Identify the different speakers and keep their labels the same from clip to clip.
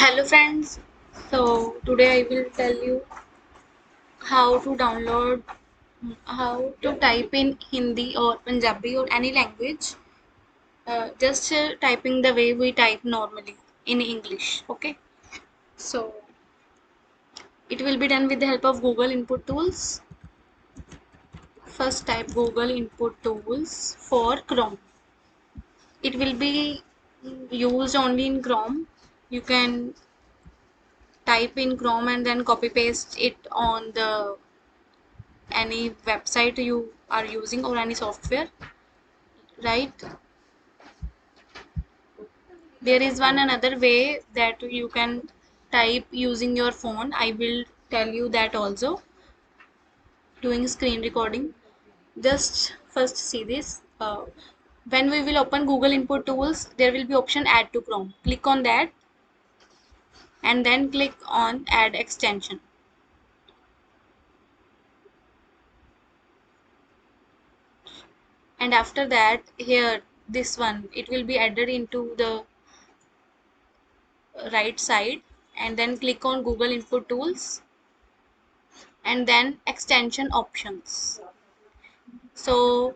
Speaker 1: Hello friends, so today I will tell you how to download, how to type in Hindi or Punjabi or any language, just typing the way we type normally in English. Okay, so it will be done with the help of Google Input Tools. First type Google Input Tools for Chrome. It will be used only in Chrome. You can type in Chrome and then copy paste it on the any website you are using or any software, right? There is one another way that you can type using your phone. I will tell you that also. Doing screen recording, just first see this. When we will open Google Input Tools, there will be option Add to Chrome. Click on that and then click on Add Extension. And after that, here this one, it will be added into the right side, and then click on Google Input Tools and then extension options. So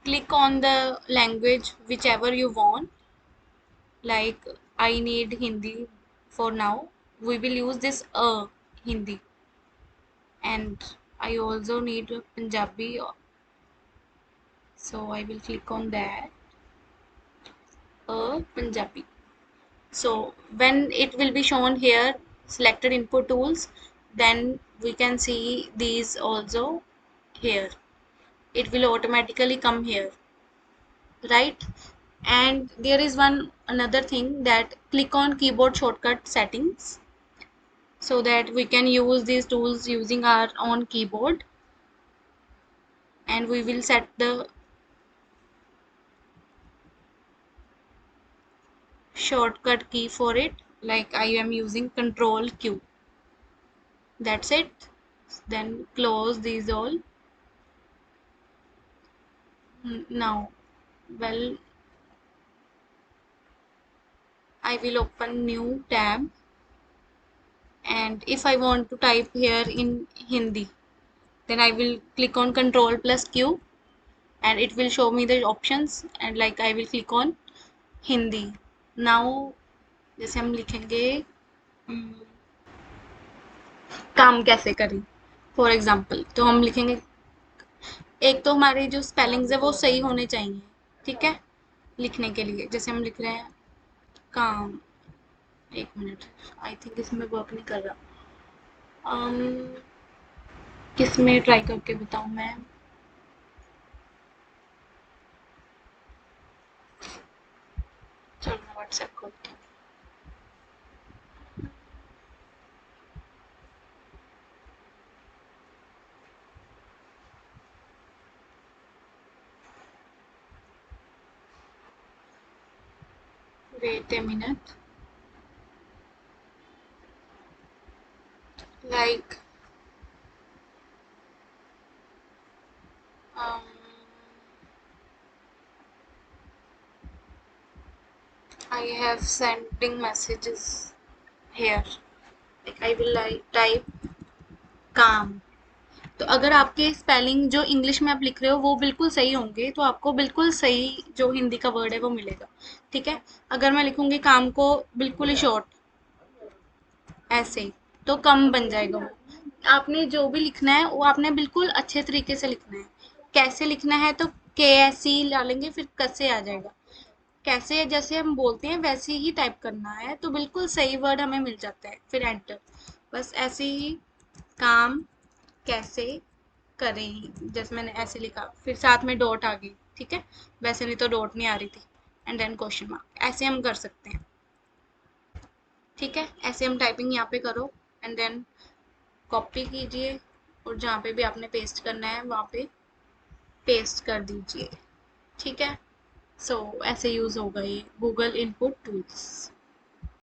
Speaker 1: click on the language whichever you want, like I need Hindi for now. We will use this Hindi, and I also need Punjabi, so I will click on that Punjabi. So when it will be shown here selected input tools, then we can see these also here. It will automatically come here, right? And there is one another thing, that click on keyboard shortcut settings, so that we can use these tools using our own keyboard, and we will set the shortcut key for it, like I am using Control Q. That's it. Then close these all. Now, well, I will open new tab, and if I want to type here in Hindi, then I will click on Control plus Q and it will show me the options, and like I will click on Hindi. Now जैसे हम लिखेंगे काम कैसे करें, for example तो हम लिखेंगे, एक तो हमारे जो स्पेलिंग्स है वो सही होने चाहिए, ठीक है, लिखने के लिए जैसे हम लिख रहे हैं काम, एक मिनट, आई थिंक इसमें वर्क नहीं कर रहा, किस में ट्राई करके बताऊं मैं, चलो मैं व्हाट्सएप खोलती हूँ। Wait a minute. Like um, I have sending messages here. Like I will like type काम, तो अगर आपके स्पेलिंग जो इंग्लिश में आप लिख रहे हो वो बिल्कुल सही होंगे तो आपको बिल्कुल सही जो हिंदी का वर्ड है वो मिलेगा, ठीक है। अगर मैं लिखूंगी काम को बिल्कुल ही शॉर्ट ऐसे, तो कम बन जाएगा वो। आपने जो भी लिखना है वो आपने बिल्कुल अच्छे तरीके से लिखना है। कैसे लिखना है, तो के एस सी डालेंगे फिर कैसे आ जाएगा, कैसे जैसे हम बोलते हैं वैसे ही टाइप करना है, तो बिल्कुल सही वर्ड हमें मिल जाता है, फिर एंटर, बस ऐसे ही काम कैसे करें, जैसे मैंने ऐसे लिखा फिर साथ में डॉट आ गई, ठीक है, वैसे नहीं तो डॉट नहीं आ रही थी, एंड देन क्वेश्चन मार्क, ऐसे हम कर सकते हैं, ठीक है। ऐसे हम टाइपिंग यहाँ पे करो एंड देन कॉपी कीजिए, और जहाँ पे भी आपने पेस्ट करना है वहाँ पे पेस्ट कर दीजिए, ठीक है। सो ऐसे यूज़ होगा ये गूगल इनपुट टूल्स।